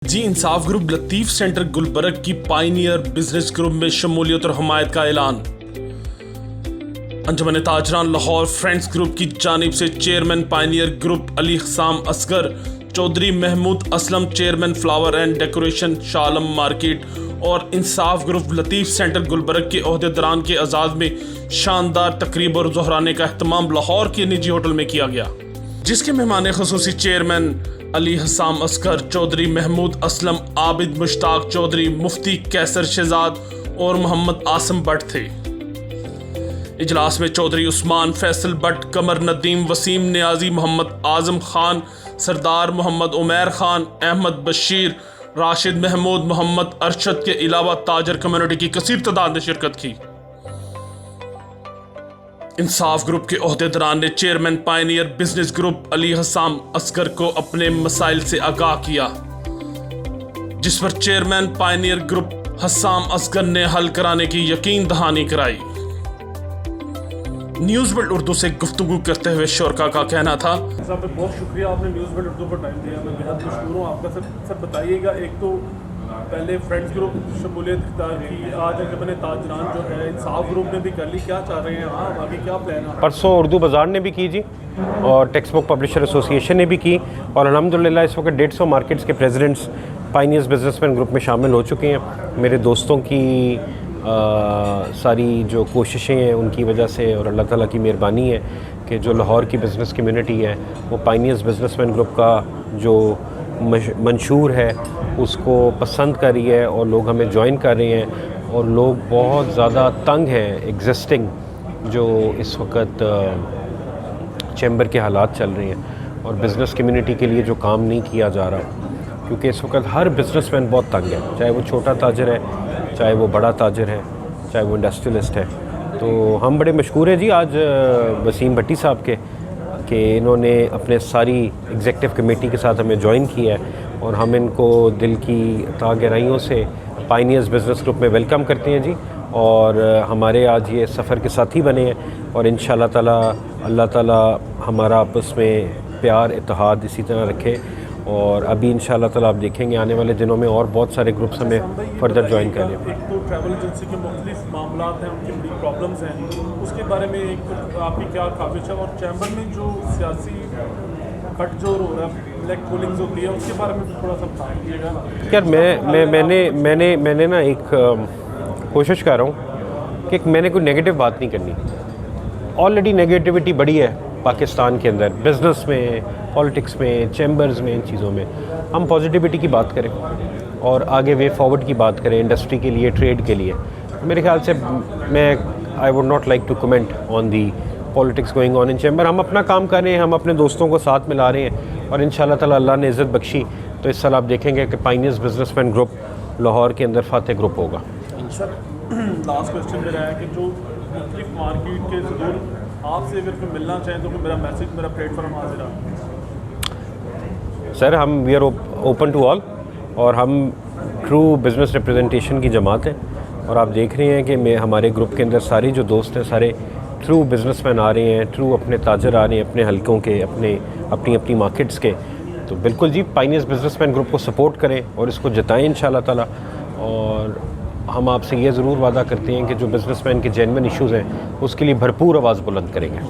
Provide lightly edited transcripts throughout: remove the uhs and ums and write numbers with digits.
जी इंसाफ group Latif centre Gulberg की pioneer business group में शमूलियत और हमायत का ऐलान। अंजुमन ताजरान लाहौर फ्रेंड्स ग्रुप की जानिब से chairman pioneer group Ali Hasam Asghar, Chaudhry Mahmood Aslam chairman flower and decoration Shah Alam market और इंसाफ ग्रुप लतीफ़ सेंटर गुलबर्ग के ओहदेदारान के एजाज़ में शानदार तकरीब और ज़ोहराने का अहतमाम लाहौर के निजी होटल में किया गया, जिसके मेहमान ख़ुसूसी चेयरमैन अली हसाम असगर, चौधरी महमूद असलम, आबिद मुश्ताक चौधरी, मुफ्ती कैसर शहजाद और मोहम्मद आसम भट्ट थे। इजलास में चौधरी उस्मान फैसल भट्ट, कमर नदीम, वसीम नियाजी, मोहम्मद आजम खान, सरदार मोहम्मद उमैर खान, अहमद बशीर, राशिद महमूद, मोहम्मद अरशद के अलावा ताजर कम्युनिटी की कसीर तादाद ने शिरकत की। इंसाफ ग्रुप के ओहदेदारान ने chairman pioneer business group Ali Hasam Asghar को अपने मसाइल से आगाह किया, जिस पर chairman pioneer group Hasam Asghar ने हल कराने की यकीन दहानी कराई। न्यूज़ वर्ल्ड उर्दू से गुफ्तगू करते हुए शोरका का कहना था, साहब बहुत शुक्रिया, आपने न्यूज़ वर्ल्ड उर्दू पर टाइम दिया, मैं बेहद मशहूर हूँ आपका। सर बताइएगा, एक तो पहले फ्रेंड्स ग्रुप शमूलियत इख्तियार की, आज अंजुमन ताजरान जो है इंसाफ ग्रुप ने भी कर ली, क्या चाह रहे हैं आप आगे, क्या प्लान है? परसों उर्दू बाज़ार ने भी की जी, और टेक्स्ट बुक पब्लिशर एसोसिएशन ने भी की, और अल्हम्दुलिल्लाह इस वक्त 150 मार्केट्स के प्रेसिडेंट्स पाइनियर्स बिजनेसमैन ग्रुप में शामिल हो चुके हैं। मेरे दोस्तों की सारी जो कोशिशें हैं उनकी वजह से और अल्लाह ताला की मेहरबानी है कि जो लाहौर की बिज़नेस कम्युनिटी है वो पाइनियर्स बिजनेसमैन ग्रुप का जो मंशूर है उसको पसंद कर रही है और लोग हमें ज्वाइन कर रहे हैं, और लोग बहुत ज़्यादा तंग हैं एग्जिस्टिंग जो इस वक्त चैम्बर के हालात चल रहे हैं और बिज़नेस कम्युनिटी के लिए जो काम नहीं किया जा रहा, क्योंकि इस वक्त हर बिज़नेसमैन बहुत तंग है, चाहे वो छोटा ताजर है, चाहे वो बड़ा ताजर है, चाहे वो इंडस्ट्रियलिस्ट है। तो हम बड़े मशकूर हैं जी आज वसीम भट्टी साहब के कि इन्होंने अपने सारी एग्जेक्टिव कमेटी के साथ हमें ज्वाइन किया है, और हम इनको दिल की तह गहराइयों से पाइनियर्स बिजनेस ग्रुप में वेलकम करते हैं जी, और हमारे आज ये सफ़र के साथी बने हैं, और इंशाल्लाह ताला अल्लाह ताला हमारा आपस में प्यार इत्तेहाद इसी तरह रखे। और अभी इंशाल्लाह ताला आप देखेंगे आने वाले दिनों में और बहुत सारे ग्रुप्स हमें फर्दर ज्वाइन करें। एक तो ट्रैवल एजेंसी के मुख्तलिफ मामलात हैं, उनकी बड़ी प्रॉब्लम्स हैं, उसके बारे में एक तो आपकी क्या काबिज है, और चैम्बर में जो सियासी गठजोड़ हो रहा है, ब्लैक पोलिंग्स होती है, उसके बारे में थोड़ा सा बता दीजिएगा। यार मैंने ना एक कोशिश कर रहा हूँ कि मैंने कोई नेगेटिव बात नहीं करनी। ऑलरेडी नेगेटिविटी बड़ी है पाकिस्तान के अंदर, बिज़नेस में, पॉलिटिक्स में, चैम्बर्स में, इन चीज़ों में। हम पॉजिटिविटी की बात करें और आगे वे फॉरवर्ड की बात करें इंडस्ट्री के लिए, ट्रेड के लिए। मेरे ख्याल से मैं I would not like to comment on the politics going on in chamber. हम अपना काम कर रहे हैं, हम अपने दोस्तों को साथ मिला रहे हैं, और इंशाल्लाह ताला अल्लाह ने इज़्ज़त बख्शी तो इस साल आप देखेंगे कि पाइनियर्स बिजनेसमैन ग्रुप लाहौर के अंदर फातेह ग्रुप होगा। सर लास्ट क्वेश्चन मेरा है कि जो मुख्तलिफ मार्केट के ज़रूर आपसे अगर कोई मिलना चाहें तो मेरा मैसेज, मेरा प्लेटफॉर्म हाजिर है। सर हम we are open to all, और हम ट्रू बिज़नेस रिप्रेजेंटेशन की जमात है, और आप देख रहे हैं कि हमारे ग्रुप के अंदर सारे जो दोस्त हैं सारे ट्रू बिज़नेसमैन आ रहे हैं, ट्रू अपने ताजर आ रहे हैं, अपने हलकों के, अपनी अपनी मार्केट्स के। तो बिल्कुल जी पाइनियर्स बिजनेसमैन ग्रुप को सपोर्ट करें और इसको जिताएं इंशाल्लाह ताला। और हम आपसे ये ज़रूर वादा करते हैं कि जो बिज़नेसमैन के जेन्युइन इश्यूज़ हैं उसके लिए भरपूर आवाज़ बुलंद करेंगे।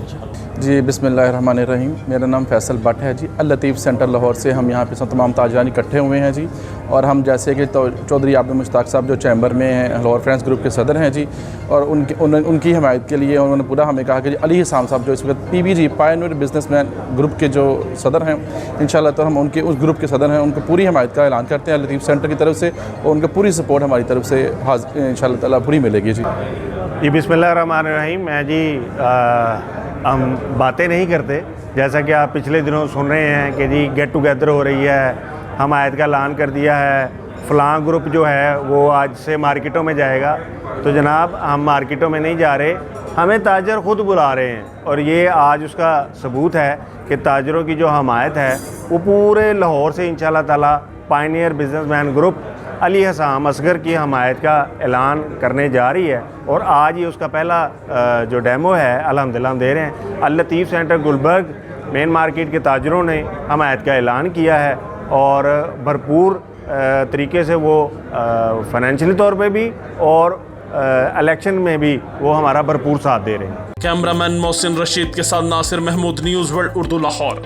जी बिस्मिल्लाहिर्रहमानिर्रहीम, मेरा नाम फैसल भट्ट है जी। अल लतीफ़ सेंटर लाहौर से हम यहाँ पे सब तमाम ताजरान इकट्ठे हुए हैं जी, और हम जैसे कि चौधरी आबिद मुश्ताक साहब जो चैम्बर में हैं, लाहौर फ्रेंड्स ग्रुप के सदर हैं जी, और उनकी हमायत के लिए उन्होंने पूरा हमें कहा कि अली हसाम साहब जो इस वक्त PBG पायनियर बिजनेसमैन ग्रुप के जो सदर हैं, इंशाल्लाह तो हम उनके उस ग्रुप के सदर हैं, उनको पूरी हमायत का ऐलान करते हैं अल लतीफ़ सेंटर की तरफ से, और उनको पूरी सपोर्ट हमारी तरफ से इंशाल्लाह ताला पूरी मिलेगी जी। जी बिस्मिल्लाहिर्रहमानिर्रहीम। मैं जी हम बातें नहीं करते, जैसा कि आप पिछले दिनों सुन रहे हैं कि जी गेट टुगेदर हो रही है, हमायत का ऐलान कर दिया है, फ़लाँ ग्रुप जो है वो आज से मार्केटों में जाएगा। तो जनाब हम मार्केटों में नहीं जा रहे, हमें ताजर ख़ुद बुला रहे हैं, और ये आज उसका सबूत है कि ताजरों की जो हमायत है वो पूरे लाहौर से इंशाल्लाह ताला pioneer businessman group Ali Hasam Asghar की हमायत का ऐलान करने जा रही है, और आज ही उसका पहला जो डेमो है अल्हम्दुलिल्लाह हम दे रहे हैं। अल लतीफ़ सेंटर गुलबर्ग मेन मार्केट के ताजरों ने हमायत का ऐलान किया है, और भरपूर तरीके से वो फाइनेंशियली तौर पे भी और इलेक्शन में भी वो हमारा भरपूर साथ दे रहे हैं। कैमरामैन मोहसिन रशीद के साथ नासिर महमूद, न्यूज़ वर्ल्ड उर्दू, लाहौर।